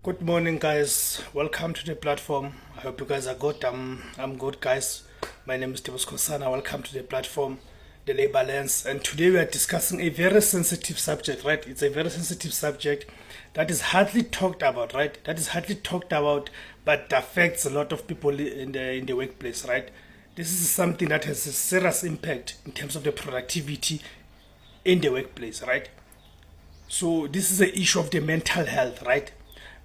Good morning, guys. Welcome to the platform. I hope you guys are good. I'm good, guys. My name is Tebos Kosana. Welcome to the platform, the Labor Lens. And today we are discussing a very sensitive subject, right? It's a very sensitive subject that is hardly talked about, right? That is hardly talked about, but affects a lot of people in the workplace, right? This is something that has a serious impact in terms of the productivity in the workplace, right? So this is the issue of the mental health, right?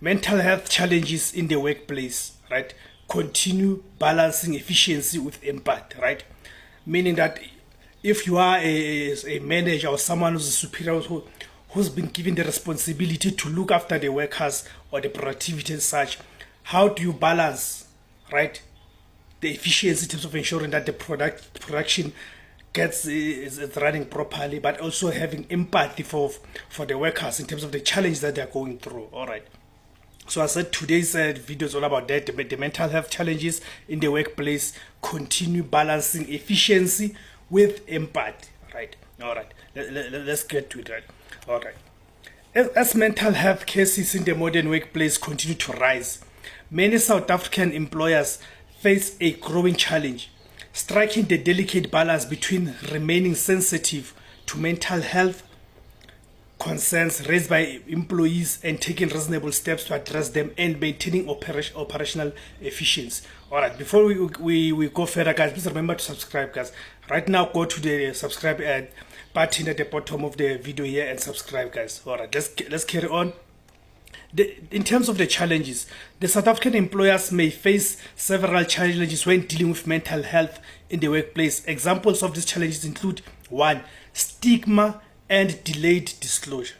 Mental health challenges in the workplace, right? Continue balancing efficiency with empathy, right? Meaning that if you are a manager or someone who's a superior who's been given the responsibility to look after the workers or the productivity and such, how do you balance, right, the efficiency in terms of ensuring that the production is running properly, but also having empathy for the workers in terms of the challenge that they're going through. All right. So I said today's video is all about that, the mental health challenges in the workplace. Continue balancing efficiency with empathy, right? All right, let's get to it, right? All right. As mental health cases in the modern workplace continue to rise, many South African employers face a growing challenge, striking the delicate balance between remaining sensitive to mental health concerns raised by employees and taking reasonable steps to address them and maintaining operational efficiency. All right, before we go further, guys, please remember to subscribe, guys. Right now, go to the subscribe button at the bottom of the video here and subscribe, guys. All right, let's carry on. In terms of the challenges, the South African employers may face several challenges when dealing with mental health in the workplace. Examples of these challenges include: 1. Stigma and delayed disclosure,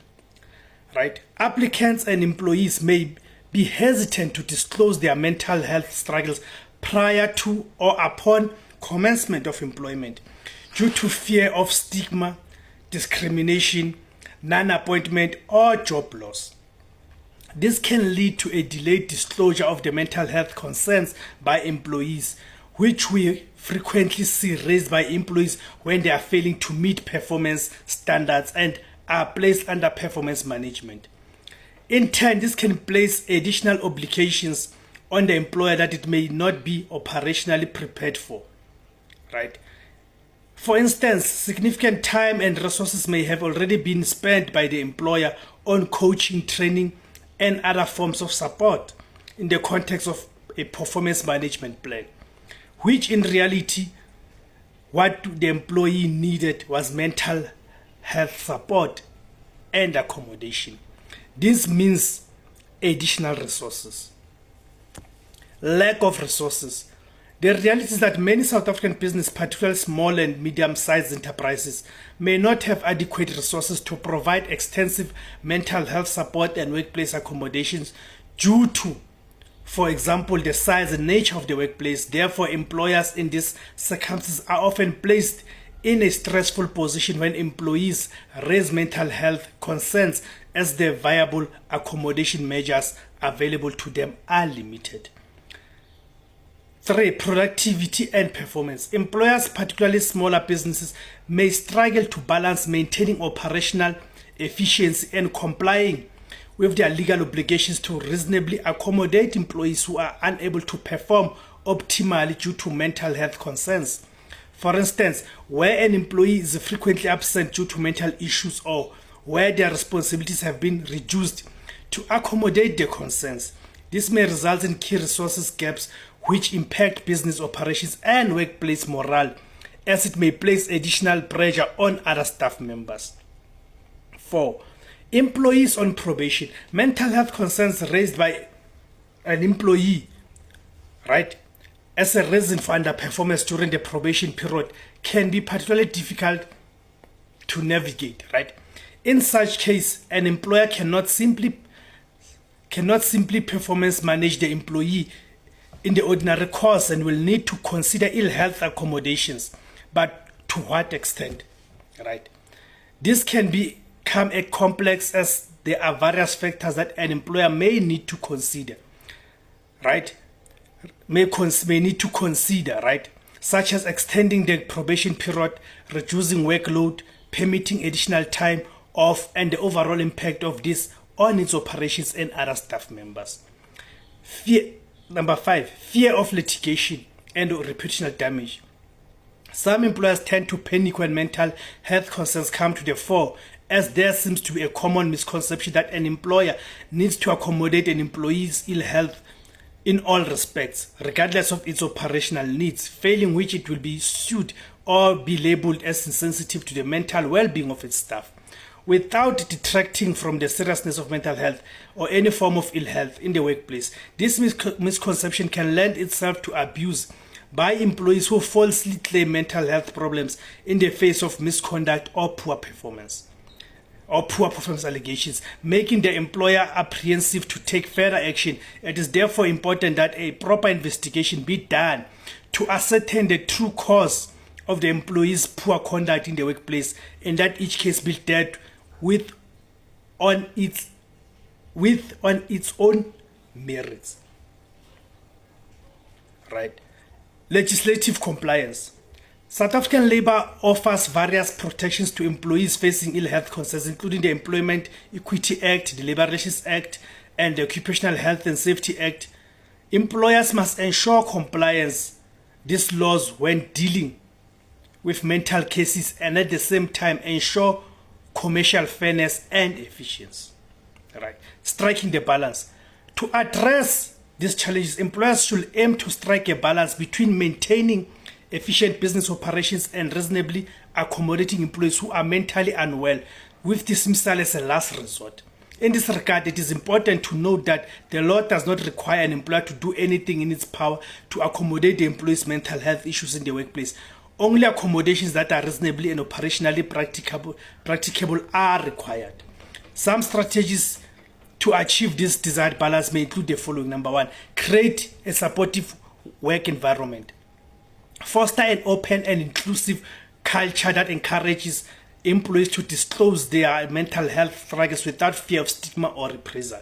right? Applicants and employees may be hesitant to disclose their mental health struggles prior to or upon commencement of employment due to fear of stigma, discrimination, non-appointment, or job loss. This can lead to a delayed disclosure of the mental health concerns by employees, which we frequently see raised by employees when they are failing to meet performance standards and are placed under performance management. In turn, this can place additional obligations on the employer that it may not be operationally prepared for, right? For instance, significant time and resources may have already been spent by the employer on coaching, training, and other forms of support in the context of a performance management plan, which in reality, what the employee needed was mental health support and accommodation. This means additional resources. Lack of resources. The reality is that many South African business, particularly small and medium-sized enterprises, may not have adequate resources to provide extensive mental health support and workplace accommodations due to, for example, the size and nature of the workplace. Therefore, employers in these circumstances are often placed in a stressful position when employees raise mental health concerns as the viable accommodation measures available to them are limited. 3. Productivity and performance. Employers, particularly smaller businesses, may struggle to balance maintaining operational efficiency and complying with their legal obligations to reasonably accommodate employees who are unable to perform optimally due to mental health concerns. For instance, where an employee is frequently absent due to mental issues or where their responsibilities have been reduced to accommodate their concerns. This may result in key resources gaps which impact business operations and workplace morale, as it may place additional pressure on other staff members. 4. Employees on probation. Mental health concerns raised by an employee, right, as a reason for underperformance during the probation period can be particularly difficult to navigate, right? In such case, an employer cannot simply performance manage the employee in the ordinary course and will need to consider ill health accommodations. But to what extent, right? This can become a complex as there are various factors that an employer may need to consider, right? May need to consider, right? Such as extending the probation period, reducing workload, permitting additional time off, and the overall impact of this on its operations and other staff members. Number 5, fear of litigation and reputational damage. Some employers tend to panic when mental health concerns come to the fore, as there seems to be a common misconception that an employer needs to accommodate an employee's ill health in all respects, regardless of its operational needs, failing which it will be sued or be labeled as insensitive to the mental well-being of its staff. Without detracting from the seriousness of mental health or any form of ill health in the workplace, this misconception can lend itself to abuse by employees who falsely claim mental health problems in the face of misconduct or poor performance allegations, making the employer apprehensive to take further action. It is therefore important that a proper investigation be done to ascertain the true cause of the employee's poor conduct in the workplace, and that each case be dealt with on its own merits. Right. Legislative compliance. South African labour offers various protections to employees facing ill health concerns, including the Employment Equity Act, the Labour Relations Act, and the Occupational Health and Safety Act. Employers must ensure compliance these laws when dealing with mental cases, and at the same time ensure commercial fairness and efficiency. Right. Striking the balance. To address these challenges, employers should aim to strike a balance between maintaining efficient business operations and reasonably accommodating employees who are mentally unwell, with dismissal as a last resort. In this regard, it is important to note that the law does not require an employer to do anything in its power to accommodate the employee's mental health issues in the workplace. Only accommodations that are reasonably and operationally practicable are required. Some strategies to achieve this desired balance may include the following. Number 1, create a supportive work environment. Foster an open and inclusive culture that encourages employees to disclose their mental health struggles without fear of stigma or reprisal.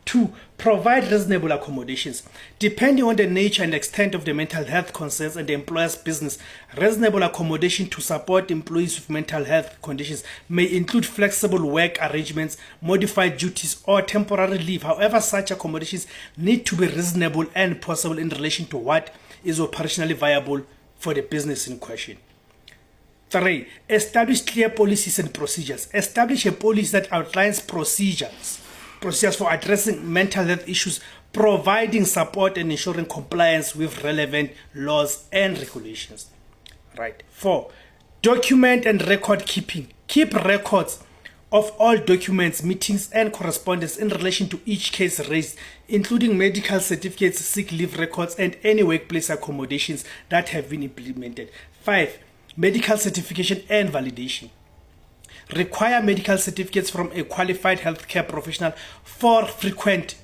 2, provide reasonable accommodations. Depending on the nature and extent of the mental health concerns and the employer's business, reasonable accommodation to support employees with mental health conditions may include flexible work arrangements, modified duties, or temporary leave. However, such accommodations need to be reasonable and possible in relation to what is operationally viable for the business in question. 3, establish clear policies and procedures. Establish a policy that outlines procedures for addressing mental health issues, providing support and ensuring compliance with relevant laws and regulations. Right. 4, document and record keeping. Keep records of all documents, meetings, and correspondence in relation to each case raised, including medical certificates, sick leave records, and any workplace accommodations that have been implemented. 5, medical certification and validation. Require medical certificates from a qualified healthcare professional for frequent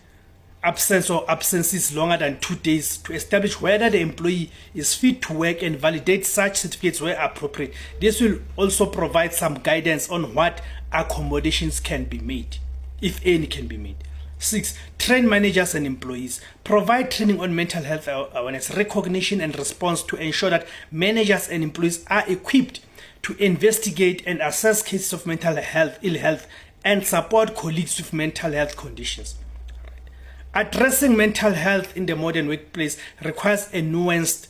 absence or absences longer than 2 days to establish whether the employee is fit to work and validate such certificates where appropriate. This will also provide some guidance on what accommodations can be made, if any can be made. 6, train managers and employees. Provide training on mental health awareness, recognition, and response to ensure that managers and employees are equipped to investigate and assess cases of mental health, ill health, and support colleagues with mental health conditions. Addressing mental health in the modern workplace requires a nuanced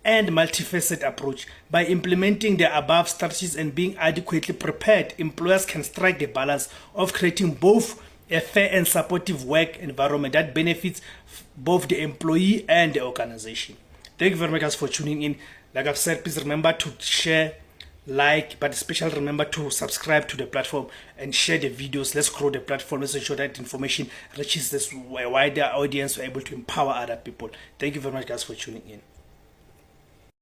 and multifaceted approach. By implementing the above strategies and being adequately prepared, employers can strike the balance of creating both a fair and supportive work environment that benefits both the employee and the organization. Thank you very much guys for tuning in. Like I've said, please remember to share, like, but especially remember to subscribe to the platform and share the videos. Let's grow the platform. Let's ensure that information reaches this wider audience. We're able to empower other people. Thank you very much guys for tuning in.